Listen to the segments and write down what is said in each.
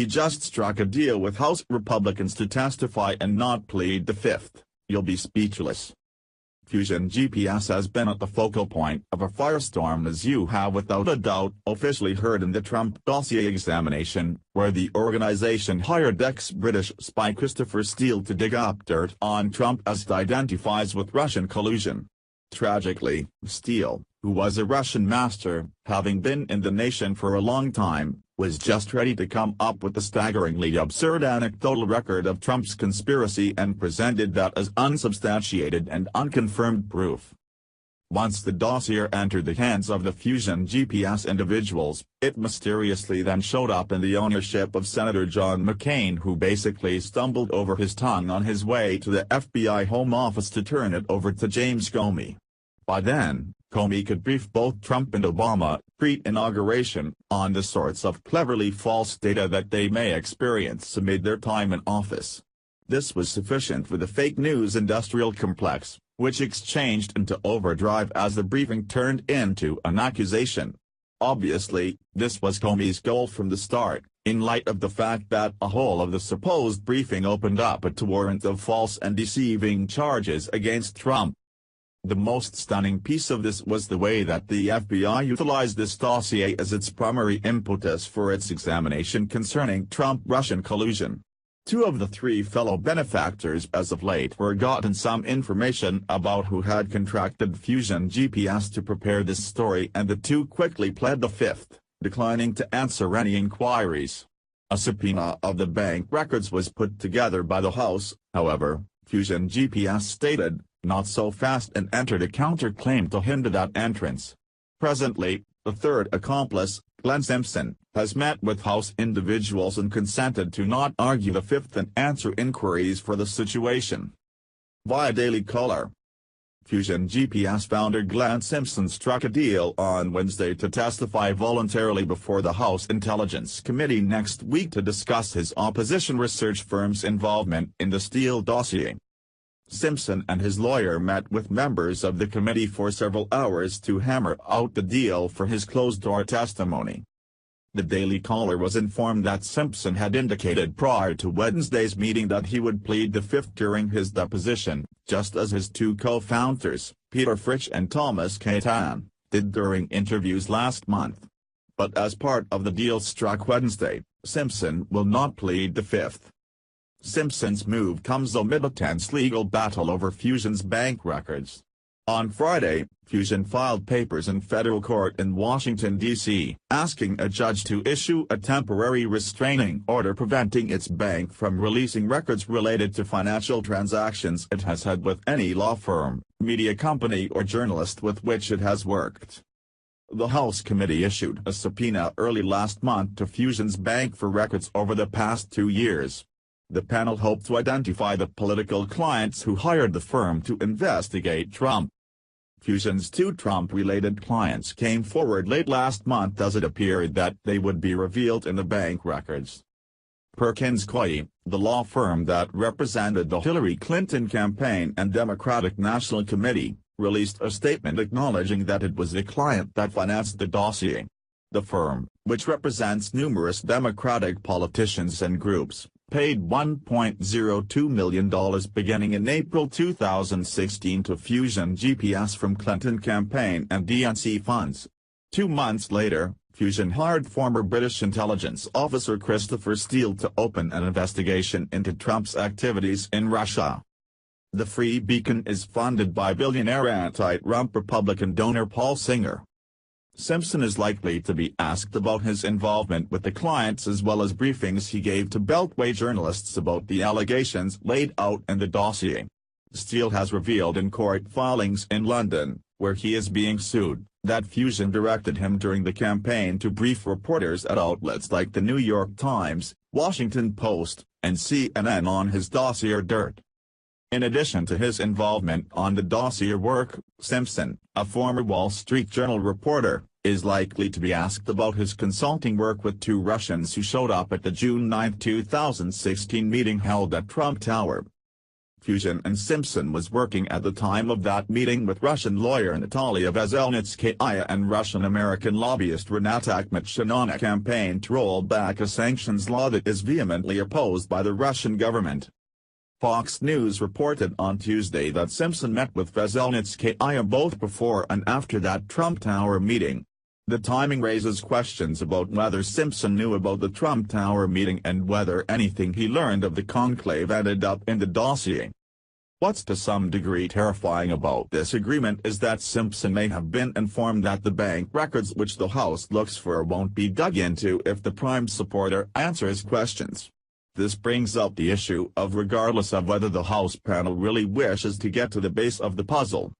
He just struck a deal with House Republicans to testify and not plead the Fifth. You'll be speechless. Fusion GPS has been at the focal point of a firestorm, as you have without a doubt officially heard in the Trump dossier examination, where the organization hired ex-British spy Christopher Steele to dig up dirt on Trump as it identifies with Russian collusion. Tragically, Steele, who was a Russian master, having been in the nation for a long time, was just ready to come up with the staggeringly absurd anecdotal record of Trump's conspiracy and presented that as unsubstantiated and unconfirmed proof. Once the dossier entered the hands of the Fusion GPS individuals, it mysteriously then showed up in the ownership of Senator John McCain, who basically stumbled over his tongue on his way to the FBI Home Office to turn it over to James Comey. By then, Comey could brief both Trump and Obama, pre-inauguration, on the sorts of cleverly false data that they may experience amid their time in office. This was sufficient for the fake news industrial complex, which exchanged into overdrive as the briefing turned into an accusation. Obviously, this was Comey's goal from the start, in light of the fact that a whole of the supposed briefing opened up a torrent of false and deceiving charges against Trump. The most stunning piece of this was the way that the FBI utilized this dossier as its primary impetus for its examination concerning Trump-Russian collusion. Two of the three fellow benefactors as of late were gotten some information about who had contracted Fusion GPS to prepare this story, and the two quickly pled the Fifth, declining to answer any inquiries. A subpoena of the bank records was put together by the House, however, Fusion GPS stated, "Not so fast," and entered a counterclaim to hinder that entrance. Presently, the third accomplice, Glenn Simpson, has met with House individuals and consented to not argue the Fifth and answer inquiries for the situation. Via Daily Caller, Fusion GPS founder Glenn Simpson struck a deal on Wednesday to testify voluntarily before the House Intelligence Committee next week to discuss his opposition research firm's involvement in the Steele dossier. Simpson and his lawyer met with members of the committee for several hours to hammer out the deal for his closed-door testimony. The Daily Caller was informed that Simpson had indicated prior to Wednesday's meeting that he would plead the Fifth during his deposition, just as his two co-founders, Peter Fritsch and Thomas Kaitan, did during interviews last month. But as part of the deal struck Wednesday, Simpson will not plead the Fifth. Simpson's move comes amid a tense legal battle over Fusion's bank records. On Friday, Fusion filed papers in federal court in Washington, D.C., asking a judge to issue a temporary restraining order preventing its bank from releasing records related to financial transactions it has had with any law firm, media company or journalist with which it has worked. The House committee issued a subpoena early last month to Fusion's bank for records over the past 2 years. The panel hoped to identify the political clients who hired the firm to investigate Trump. Fusion's two Trump-related clients came forward late last month as it appeared that they would be revealed in the bank records. Perkins Coie, the law firm that represented the Hillary Clinton campaign and Democratic National Committee, released a statement acknowledging that it was the client that financed the dossier. The firm, which represents numerous Democratic politicians and groups, paid $1.02 million beginning in April 2016 to Fusion GPS from Clinton campaign and DNC funds. 2 months later, Fusion hired former British intelligence officer Christopher Steele to open an investigation into Trump's activities in Russia. The Free Beacon is funded by billionaire anti-Trump Republican donor Paul Singer. Simpson is likely to be asked about his involvement with the clients as well as briefings he gave to Beltway journalists about the allegations laid out in the dossier. Steele has revealed in court filings in London, where he is being sued, that Fusion directed him during the campaign to brief reporters at outlets like the New York Times, Washington Post, and CNN on his dossier dirt. In addition to his involvement on the dossier work, Simpson, a former Wall Street Journal reporter, is likely to be asked about his consulting work with two Russians who showed up at the June 9, 2016 meeting held at Trump Tower. Fusion and Simpson was working at the time of that meeting with Russian lawyer Natalia Veselnitskaya and Russian-American lobbyist Renat Akhmetshin on a campaign to roll back a sanctions law that is vehemently opposed by the Russian government. Fox News reported on Tuesday that Simpson met with Veselnitskaya both before and after that Trump Tower meeting. The timing raises questions about whether Simpson knew about the Trump Tower meeting and whether anything he learned of the conclave ended up in the dossier. What's to some degree terrifying about this agreement is that Simpson may have been informed that the bank records which the House looks for won't be dug into if the prime supporter answers questions. This brings up the issue of regardless of whether the House panel really wishes to get to the base of the puzzle.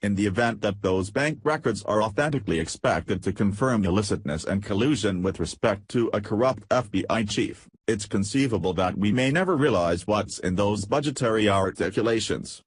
In the event that those bank records are authentically expected to confirm illicitness and collusion with respect to a corrupt FBI chief, it's conceivable that we may never realize what's in those budgetary articulations.